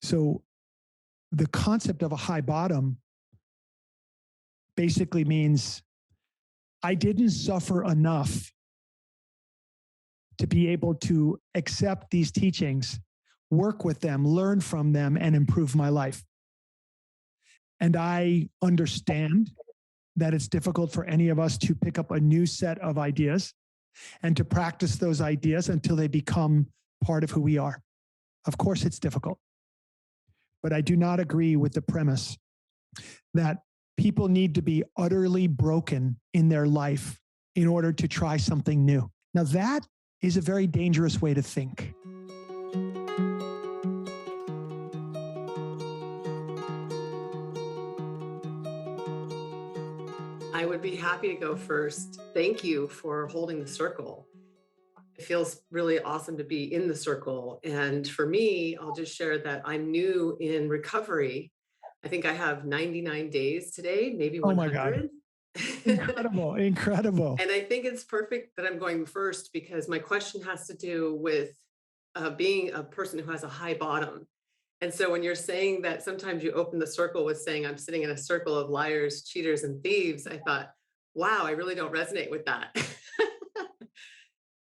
So the concept of a high bottom basically means I didn't suffer enough to be able to accept these teachings, work with them, learn from them, and improve my life. And I understand that it's difficult for any of us to pick up a new set of ideas and to practice those ideas until they become part of who we are. Of course, it's difficult. But I do not agree with the premise that people need to be utterly broken in their life in order to try something new. Now, that is a very dangerous way to think. I would be happy to go first. Thank you for holding the circle. It feels really awesome to be in the circle. And for me, I'll just share that I'm new in recovery. I think I have 99 days today, maybe 100. Oh my God. Incredible, incredible. And I think it's perfect that I'm going first because my question has to do with being a person who has a high bottom. And so when you're saying that sometimes you open the circle with saying, I'm sitting in a circle of liars, cheaters, and thieves, I thought, wow, I really don't resonate with that.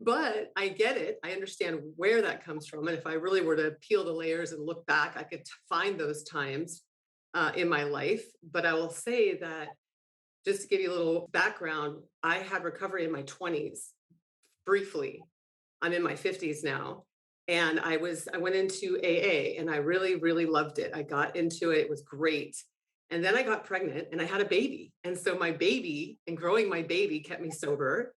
But I get it. I understand where that comes from. And if I really were to peel the layers and look back, I could find those times in my life. But I will say that just to give you a little background, I had recovery in my 20s briefly. I'm in my 50s now. And I went into AA and I really, really loved it. I got into it. It was great. And then I got pregnant and I had a baby. And so my baby and growing my baby kept me sober.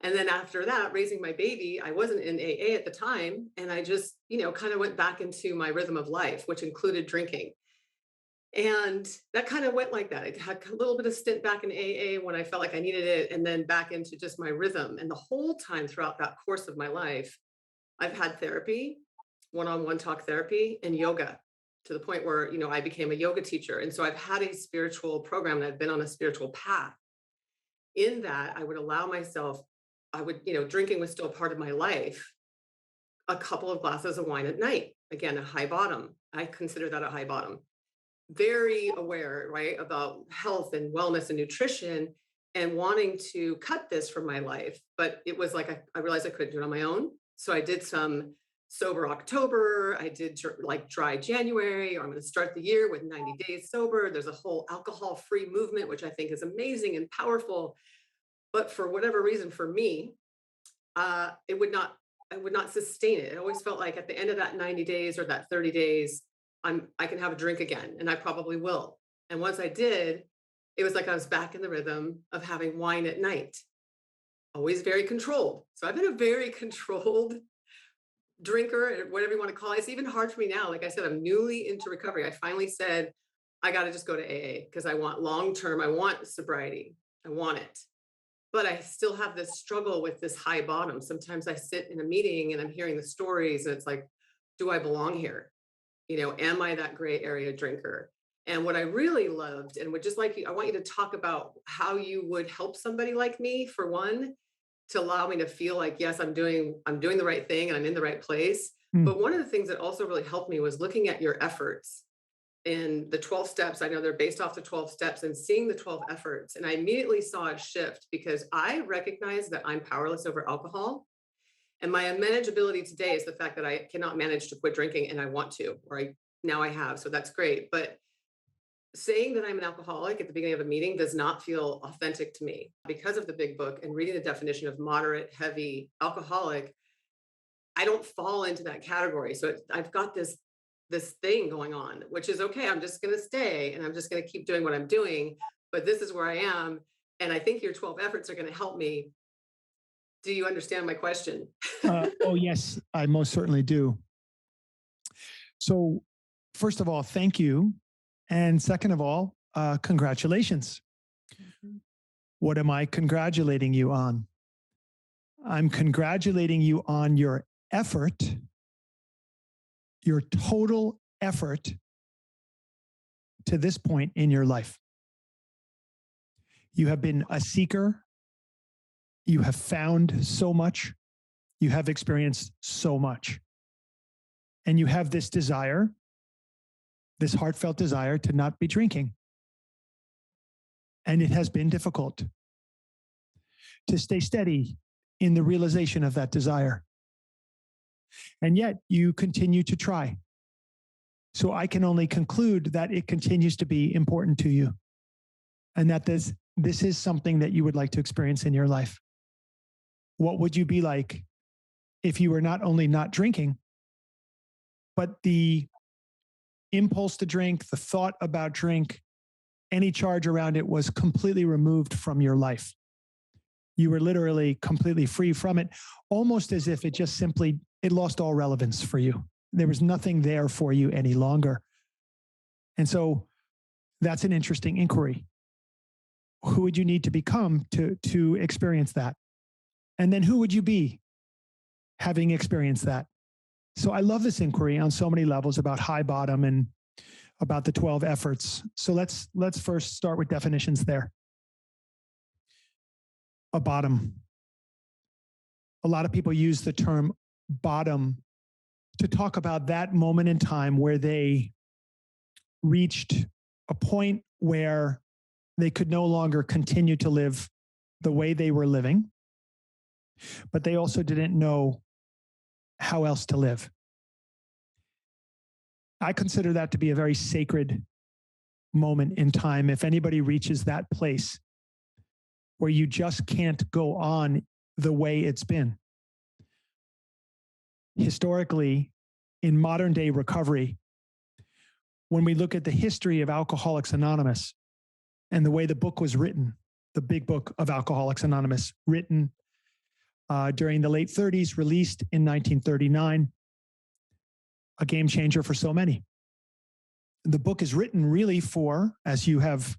And then after that, raising my baby, I wasn't in AA at the time. And I just, kind of went back into my rhythm of life, which included drinking. And that kind of went like that. I had a little bit of stint back in AA when I felt like I needed it, and then back into just my rhythm. And the whole time throughout that course of my life, I've had therapy, one-on-one talk therapy, and yoga to the point where, I became a yoga teacher. And so I've had a spiritual program and I've been on a spiritual path. In that, I would allow myself, drinking was still part of my life, a couple of glasses of wine at night. Again, a high bottom. I consider that a high bottom. Very aware, right, about health and wellness and nutrition and wanting to cut this from my life. But it was like, I realized I couldn't do it on my own. So I did some sober October. I did like dry January, or I'm going to start the year with 90 days sober. There's a whole alcohol-free movement, which I think is amazing and powerful. But for whatever reason, for me, I would not sustain it. It always felt like at the end of that 90 days or that 30 days, I can have a drink again, and I probably will. And once I did, it was like I was back in the rhythm of having wine at night, always very controlled. So I've been a very controlled drinker, whatever you want to call it. It's even hard for me now. Like I said, I'm newly into recovery. I finally said, I got to just go to AA because I want long-term, I want sobriety. I want it. But I still have this struggle with this high bottom. Sometimes I sit in a meeting and I'm hearing the stories and it's like, do I belong here? Am I that gray area drinker? And what I really loved and would just like you, I want you to talk about how you would help somebody like me, for one, to allow me to feel like, yes, I'm doing the right thing and I'm in the right place. But one of the things that also really helped me was looking at your efforts in the 12 steps. I know they're based off the 12 steps, and seeing the 12 efforts. And I immediately saw a shift because I recognize that I'm powerless over alcohol. And my manageability today is the fact that I cannot manage to quit drinking, and I want to, now I have. So that's great. But saying that I'm an alcoholic at the beginning of a meeting does not feel authentic to me. Because of the big book and reading the definition of moderate, heavy alcoholic, I don't fall into that category. So I've got this thing going on, which is okay. I'm just going to stay and I'm just going to keep doing what I'm doing. But this is where I am. And I think your 12 efforts are going to help me. Do you understand my question? Oh, yes, I most certainly do. So, first of all, thank you. And second of all, congratulations. Mm-hmm. What am I congratulating you on? I'm congratulating you on your effort, your total effort to this point in your life. You have been a seeker. You have found so much. You have experienced so much. And you have this desire this heartfelt desire to not be drinking. And it has been difficult to stay steady in the realization of that desire. And yet you continue to try. So I can only conclude that it continues to be important to you and that this is something that you would like to experience in your life. What would you be like if you were not only not drinking, but the impulse to drink, the thought about drink, any charge around it was completely removed from your life? You were literally completely free from it, almost as if it just simply, it lost all relevance for you. There was nothing there for you any longer. And so that's an interesting inquiry. Who would you need to become to experience that? And then who would you be having experienced that? So I love this inquiry on so many levels about high bottom and about the 12 efforts. So let's first start with definitions there. A bottom. A lot of people use the term bottom to talk about that moment in time where they reached a point where they could no longer continue to live the way they were living, but they also didn't know how else to live. I consider that to be a very sacred moment in time. If anybody reaches that place where you just can't go on the way it's been. Historically, in modern day recovery, when we look at the history of Alcoholics Anonymous and the way the book was written, the big book of Alcoholics Anonymous, written during the late 30s, released in 1939, a game changer for so many. The book is written really for, as you have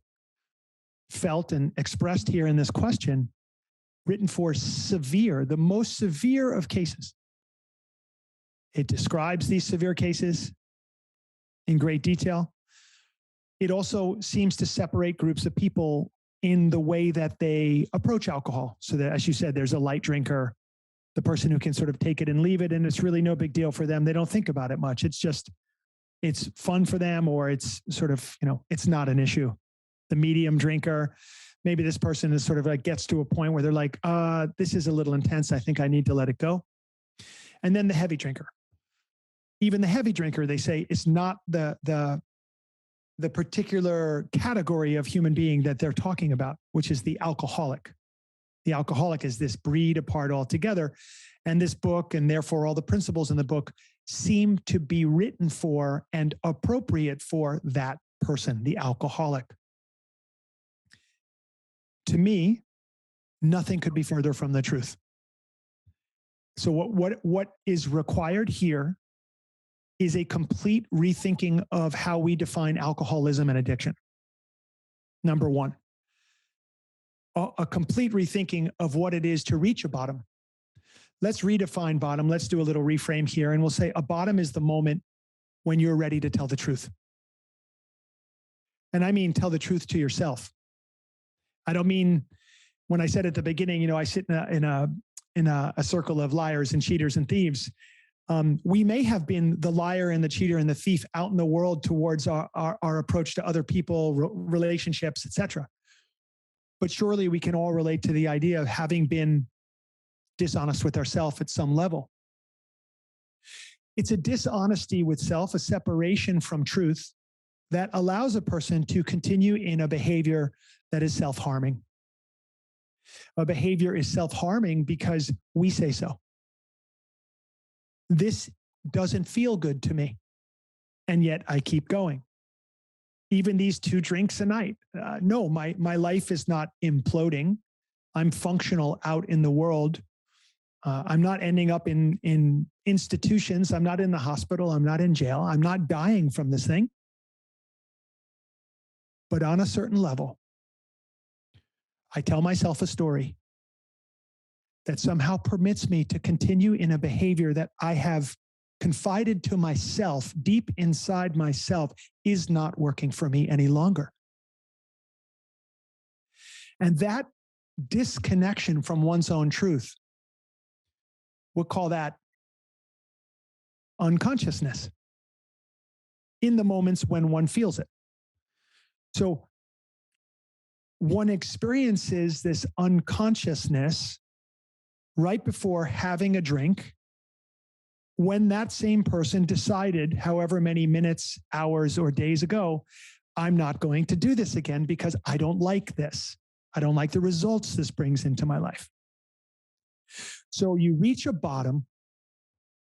felt and expressed here in this question, written for the most severe of cases. It describes these severe cases in great detail. It also seems to separate groups of people in the way that they approach alcohol. So that, as you said, there's a light drinker, the person who can sort of take it and leave it, and it's really no big deal for them. They don't think about it much. It's fun for them, or it's sort of, it's not an issue. The medium drinker, maybe this person is sort of like gets to a point where they're like, this is a little intense. I think I need to let it go. And then the heavy drinker. Even the heavy drinker, they say, is not the particular category of human being that they're talking about, which is the alcoholic. The alcoholic is this breed apart altogether. And this book, and therefore all the principles in the book, seem to be written for and appropriate for that person, the alcoholic. To me, nothing could be further from the truth. So what is required here is a complete rethinking of how we define alcoholism and addiction. Number one, a complete rethinking of what it is to reach a bottom. Let's redefine bottom. Let's do a little reframe here. And we'll say a bottom is the moment when you're ready to tell the truth. And I mean, tell the truth to yourself. I don't mean, when I said at the beginning, I sit in a circle of liars and cheaters and thieves. We may have been the liar and the cheater and the thief out in the world towards our approach to other people, relationships, etc. But surely we can all relate to the idea of having been dishonest with ourselves at some level. It's a dishonesty with self, a separation from truth that allows a person to continue in a behavior that is self-harming. A behavior is self-harming because we say so. This doesn't feel good to me, and yet I keep going. Even these 2 drinks a night. No, my life is not imploding. I'm functional out in the world. I'm not ending up in institutions. I'm not in the hospital. I'm not in jail. I'm not dying from this thing. But on a certain level, I tell myself a story that somehow permits me to continue in a behavior that I have confided to myself, deep inside myself, is not working for me any longer. And that disconnection from one's own truth, we'll call that unconsciousness. in the moments when one feels it. So one experiences this unconsciousness right before having a drink when that same person decided, however many minutes, hours, or days ago, I'm not going to do this again because I don't like this. I don't like the results this brings into my life. So you reach a bottom,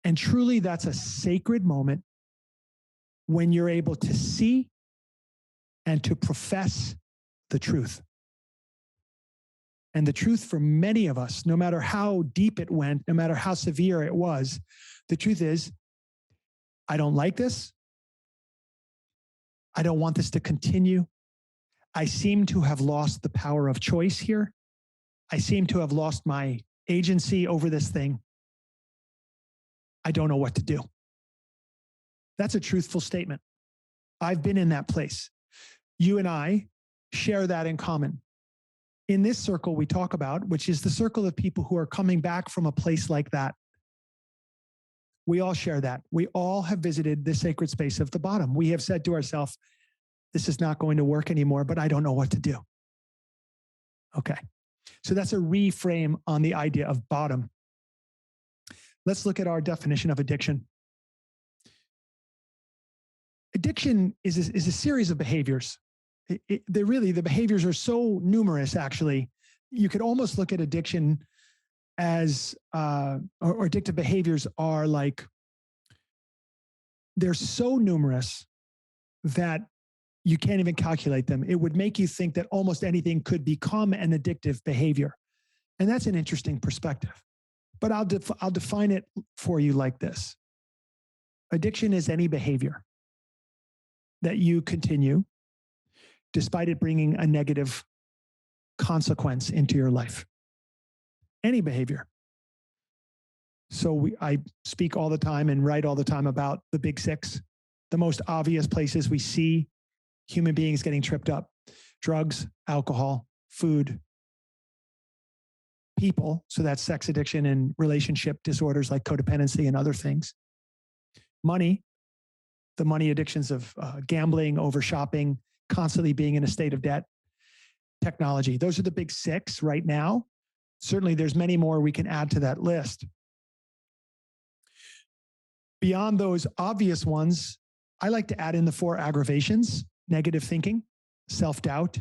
and truly that's a sacred moment when you're able to see and to profess the truth. And the truth for many of us, no matter how deep it went, no matter how severe it was, the truth is, I don't like this. I don't want this to continue. I seem to have lost the power of choice here. I seem to have lost my agency over this thing. I don't know what to do. That's a truthful statement. I've been in that place. You and I share that in common. In this circle we talk about, which is the circle of people who are coming back from a place like that, we all share that. We all have visited the sacred space of the bottom. We have said to ourselves, this is not going to work anymore, but I don't know what to do. Okay. So that's a reframe on the idea of bottom. Let's look at our definition of addiction. Addiction is a series of behaviors. The behaviors are so numerous, actually. You could almost look at addiction as, or addictive behaviors are like, they're so numerous that you can't even calculate them. It would make you think that almost anything could become an addictive behavior. And that's an interesting perspective. But I'll define it for you like this. Addiction is any behavior that you continue despite it bringing a negative consequence into your life. Any behavior. So I speak all the time and write all the time about the big six, the most obvious places we see human beings getting tripped up: drugs, alcohol, food, people. So that's sex addiction and relationship disorders like codependency and other things. Money, the money addictions of gambling, over shopping, constantly being in a state of debt. Technology. Those are the big six right now. Certainly there's many more we can add to that list. Beyond those obvious ones, I like to add in the 4 aggravations: negative thinking, self-doubt,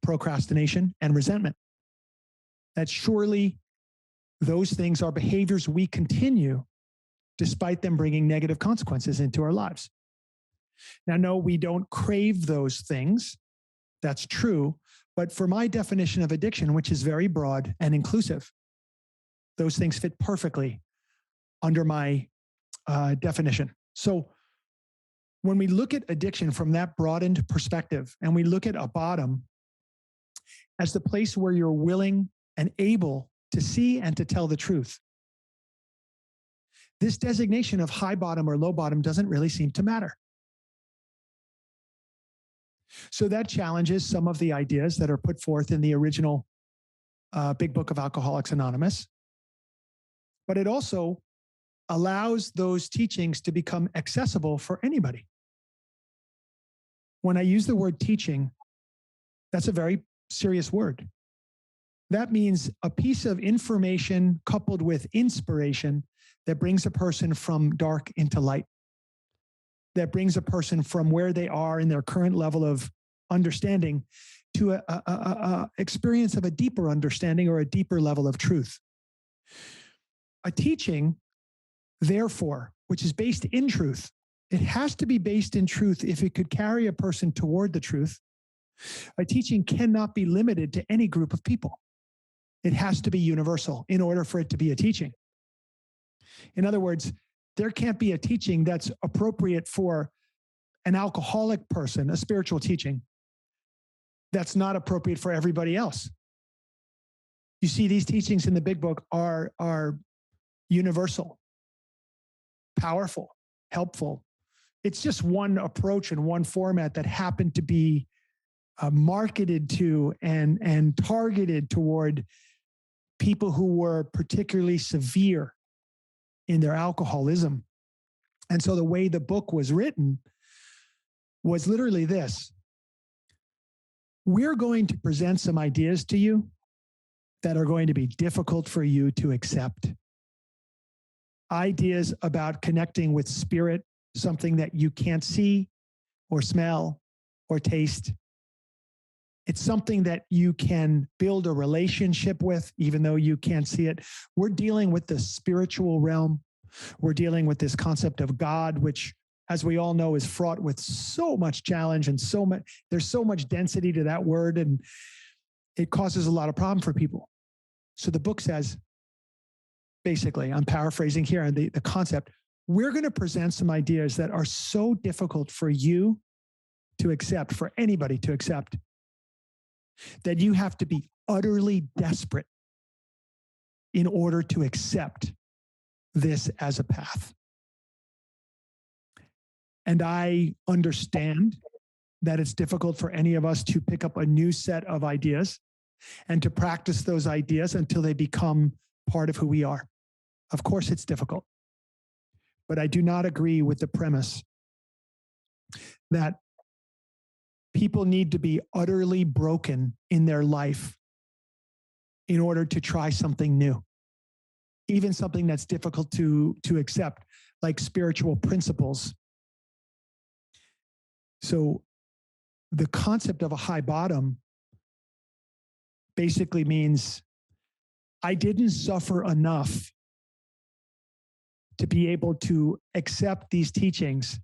procrastination, and resentment. That surely those things are behaviors we continue despite them bringing negative consequences into our lives. Now, no, we don't crave those things. That's true. But for my definition of addiction, which is very broad and inclusive, those things fit perfectly under my definition. So when we look at addiction from that broadened perspective, and we look at a bottom as the place where you're willing and able to see and to tell the truth, this designation of high bottom or low bottom doesn't really seem to matter. So that challenges some of the ideas that are put forth in the original Big Book of Alcoholics Anonymous. But it also allows those teachings to become accessible for anybody. When I use the word teaching, that's a very serious word. That means a piece of information coupled with inspiration that brings a person from dark into light, that brings a person from where they are in their current level of understanding to a experience of a deeper understanding or a deeper level of truth. A teaching, therefore, which is based in truth, it has to be based in truth if it could carry a person toward the truth. A teaching cannot be limited to any group of people. It has to be universal in order for it to be a teaching. In other words, there can't be a teaching that's appropriate for an alcoholic person, a spiritual teaching, that's not appropriate for everybody else. You see, these teachings in the Big Book are universal, powerful, helpful. It's just one approach and one format that happened to be marketed to and targeted toward people who were particularly severe in their alcoholism. And so the way the book was written was literally this. We're going to present some ideas to you that are going to be difficult for you to accept. Ideas about connecting with spirit, something that you can't see or smell or taste. It's something that you can build a relationship with, even though you can't see it. We're dealing with the spiritual realm. We're dealing with this concept of God, which, as we all know, is fraught with so much challenge and there's so much density to that word, and it causes a lot of problem for people. So the book says, basically, I'm paraphrasing here, and the concept, we're going to present some ideas that are so difficult for you to accept, for anybody to accept, that you have to be utterly desperate in order to accept this as a path. And I understand that it's difficult for any of us to pick up a new set of ideas and to practice those ideas until they become part of who we are. Of course, it's difficult. But I do not agree with the premise that people need to be utterly broken in their life in order to try something new, even something that's difficult to accept, like spiritual principles. So the concept of a high bottom basically means I didn't suffer enough to be able to accept these teachings,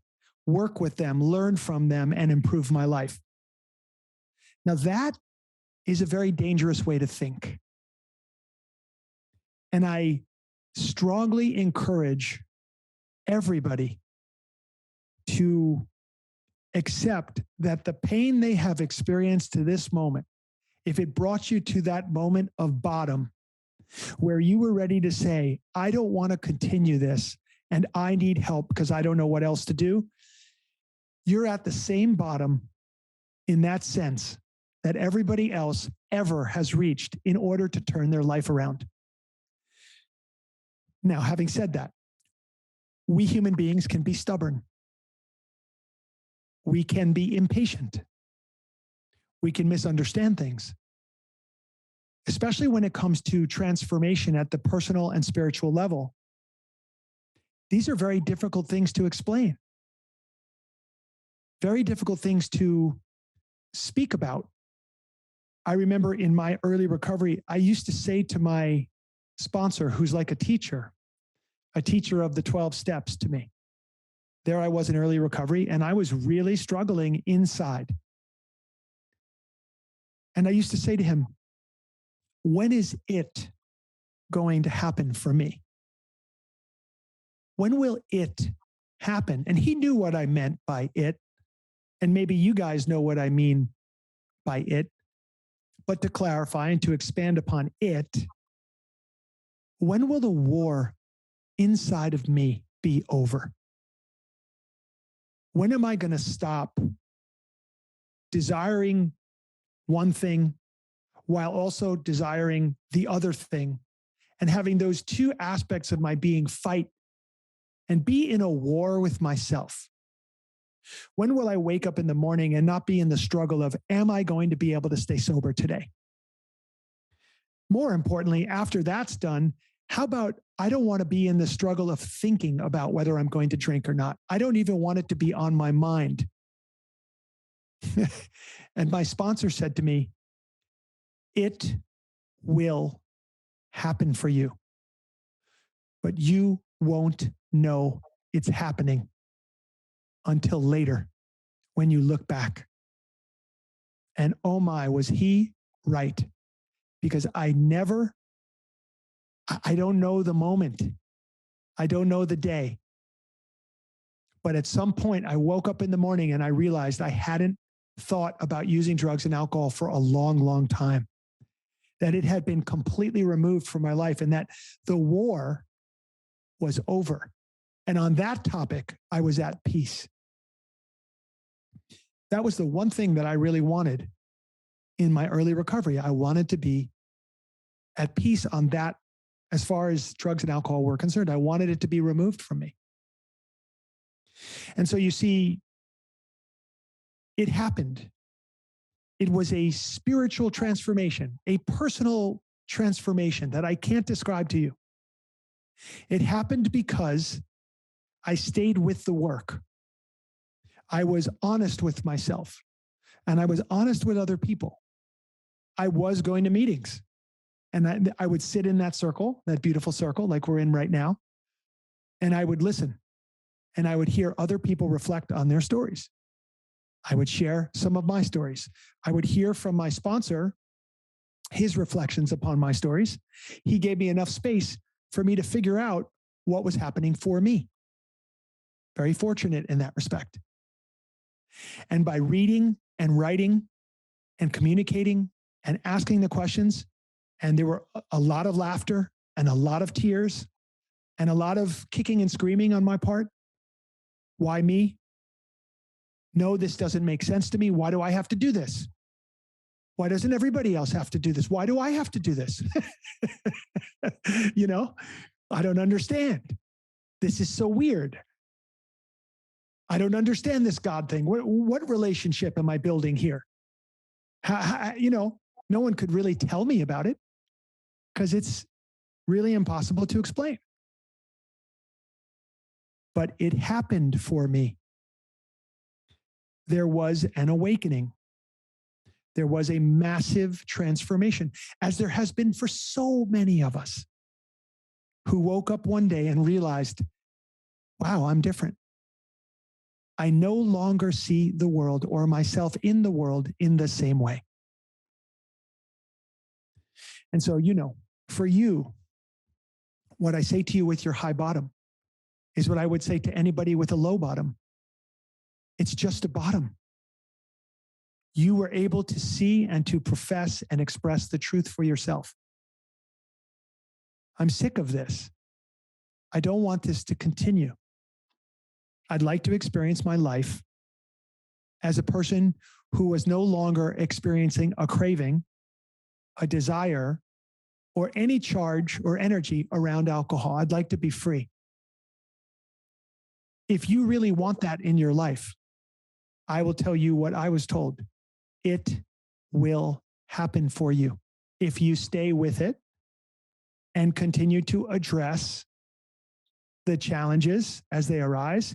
work with them, learn from them, and improve my life. Now, that is a very dangerous way to think. And I strongly encourage everybody to accept that the pain they have experienced to this moment, if it brought you to that moment of bottom, where you were ready to say, I don't want to continue this and I need help because I don't know what else to do, you're at the same bottom in that sense that everybody else ever has reached in order to turn their life around. Now, having said that, we human beings can be stubborn. We can be impatient. We can misunderstand things, especially when it comes to transformation at the personal and spiritual level. These are very difficult things to explain, very difficult things to speak about. I remember in my early recovery, I used to say to my sponsor, who's like a teacher of the 12 steps to me. There I was in early recovery, and I was really struggling inside. And I used to say to him, when is it going to happen for me? When will it happen? And he knew what I meant by it. And maybe you guys know what I mean by it. But to clarify and to expand upon it, when will the war inside of me be over? When am I going to stop desiring one thing while also desiring the other thing, and having those two aspects of my being fight and be in a war with myself? When will I wake up in the morning and not be in the struggle of, am I going to be able to stay sober today? More importantly, after that's done, how about I don't want to be in the struggle of thinking about whether I'm going to drink or not. I don't even want it to be on my mind. And my sponsor said to me, it will happen for you, but you won't know it's happening until later when you look back. And oh my, was he right? Because I don't know the moment. I don't know the day. But at some point, I woke up in the morning and I realized I hadn't thought about using drugs and alcohol for a long, long time. That it had been completely removed from my life and that the war was over. And on that topic, I was at peace. That was the one thing that I really wanted in my early recovery. I wanted to be at peace on that. As far as drugs and alcohol were concerned, I wanted it to be removed from me. And so you see, It happened. It was a spiritual transformation, a personal transformation that I can't describe to you. It happened because I stayed with the work. I was honest with myself and I was honest with other people. I was going to meetings and I would sit in that circle, that beautiful circle like we're in right now, and I would listen and I would hear other people reflect on their stories. I would share some of my stories. I would hear from my sponsor his reflections upon my stories. He gave me enough space for me to figure out what was happening for me. Very fortunate in that respect. And by reading and writing and communicating and asking the questions, and there were a lot of laughter and a lot of tears and a lot of kicking and screaming on my part. Why me? No, this doesn't make sense to me. Why do I have to do this? Why doesn't everybody else have to do this? Why do I have to do this? You know, I don't understand. This is so weird. I don't understand this God thing. What relationship am I building here? You know, no one could really tell me about it because it's really impossible to explain. But it happened for me. There was an awakening. There was a massive transformation, as there has been for so many of us who woke up one day and realized, wow, I'm different. I no longer see the world or myself in the world in the same way. And so, you know, for you, what I say to you with your high bottom is what I would say to anybody with a low bottom. It's just a bottom. You were able to see and to profess and express the truth for yourself. I'm sick of this. I don't want this to continue. I'd like to experience my life as a person who was no longer experiencing a craving, a desire, or any charge or energy around alcohol. I'd like to be free. If you really want that in your life, I will tell you what I was told. It will happen for you if you stay with it and continue to address the challenges as they arise,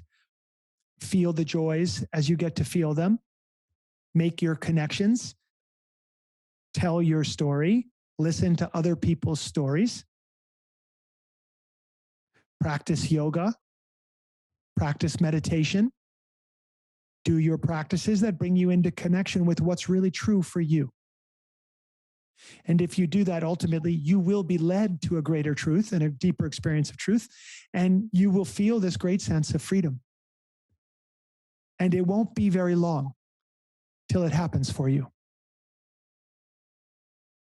feel the joys as you get to feel them, make your connections, tell your story, listen to other people's stories, practice yoga, practice meditation, do your practices that bring you into connection with what's really true for you. And if you do that, ultimately, you will be led to a greater truth and a deeper experience of truth, and you will feel this great sense of freedom. And it won't be very long till it happens for you.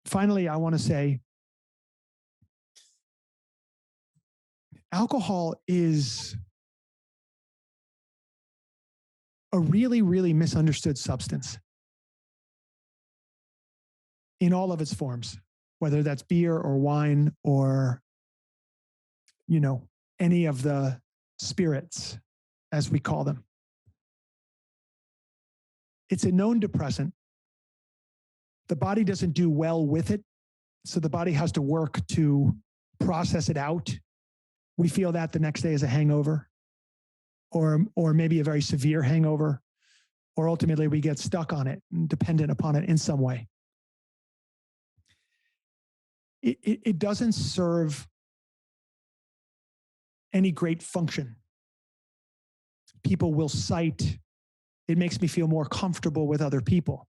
Finally, I want to say, alcohol is a really, really misunderstood substance in all of its forms, whether that's beer or wine or, you know, any of the spirits, as we call them. It's a known depressant. The body doesn't do well with it, so the body has to work to process it out. We feel that the next day as a hangover, or maybe a very severe hangover, or ultimately we get stuck on it and dependent upon it in some way. It doesn't serve any great function. People will cite, it makes me feel more comfortable with other people.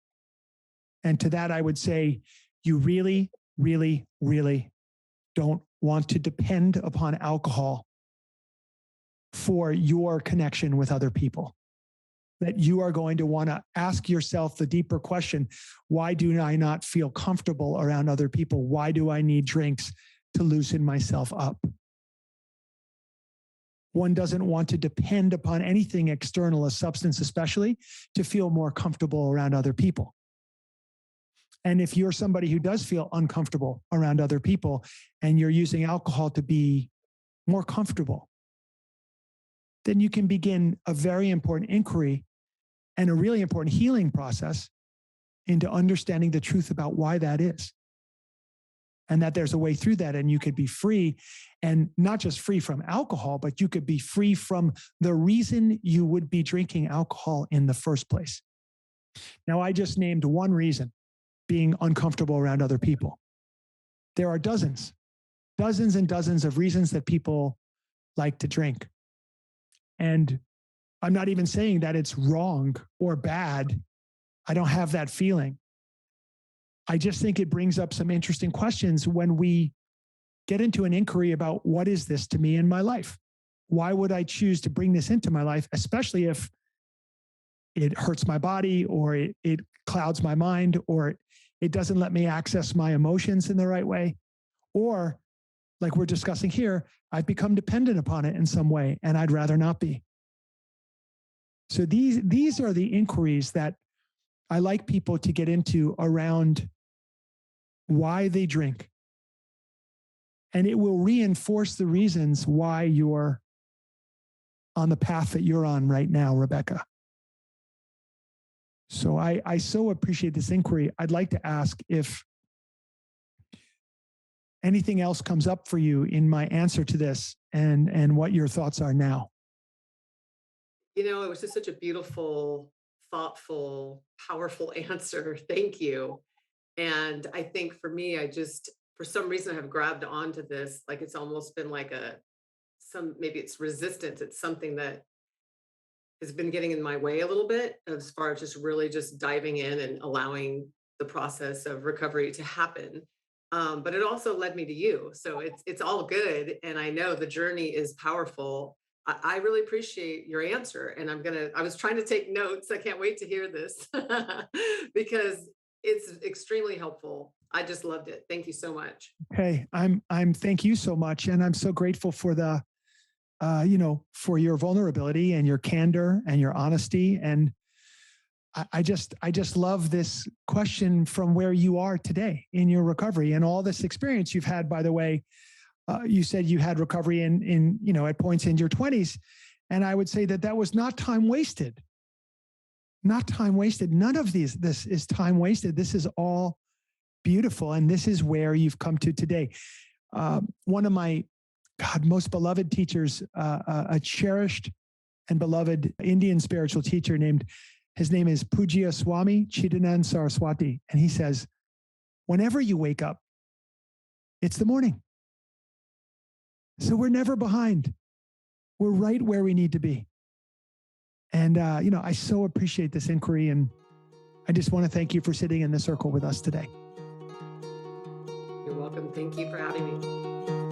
And to that, I would say, you really, really, really don't want to depend upon alcohol for your connection with other people. That you are going to want to ask yourself the deeper question, why do I not feel comfortable around other people? Why do I need drinks to loosen myself up? One doesn't want to depend upon anything external, a substance especially, to feel more comfortable around other people. And if you're somebody who does feel uncomfortable around other people and you're using alcohol to be more comfortable, then you can begin a very important inquiry and a really important healing process into understanding the truth about why that is. And that there's a way through that, and you could be free, and not just free from alcohol, but you could be free from the reason you would be drinking alcohol in the first place. Now, I just named one reason, being uncomfortable around other people. There are dozens and dozens of reasons that people like to drink. And I'm not even saying that it's wrong or bad. I don't have that feeling. I just think it brings up some interesting questions when we get into an inquiry about what is this to me in my life? Why would I choose to bring this into my life, especially if it hurts my body, or it clouds my mind, or it doesn't let me access my emotions in the right way? Or, like we're discussing here, I've become dependent upon it in some way, and I'd rather not be. So these are the inquiries that I like people to get into around why they drink. And it will reinforce the reasons why you're on the path that you're on right now, Rebecca. So I so appreciate this inquiry. I'd like to ask if anything else comes up for you in my answer to this, and what your thoughts are now. You know, it was just such a beautiful, thoughtful, powerful answer. Thank you. And I think for me, for some reason, I have grabbed onto this. Like it's almost been like maybe it's resistance. It's something that has been getting in my way a little bit, as far as just really just diving in and allowing the process of recovery to happen. But it also led me to you. So it's all good. And I know the journey is powerful. I really appreciate your answer. And I was trying to take notes. I can't wait to hear this because it's extremely helpful. I just loved it. Thank you so much. Okay, thank you so much, and I'm so grateful for for your vulnerability and your candor and your honesty. And I just love this question from where you are today in your recovery and all this experience you've had. By the way, you said you had recovery in at points in your 20s, and I would say that was not time wasted. Not time wasted. None of this is time wasted. This is all beautiful, and this is where you've come to today. One of my most beloved teachers, a cherished and beloved Indian spiritual teacher his name is Pujya Swami Chidanand Saraswati. And he says, whenever you wake up, it's the morning. So we're never behind. We're right where we need to be. And, I so appreciate this inquiry. And I just want to thank you for sitting in the circle with us today. You're welcome. Thank you for having me.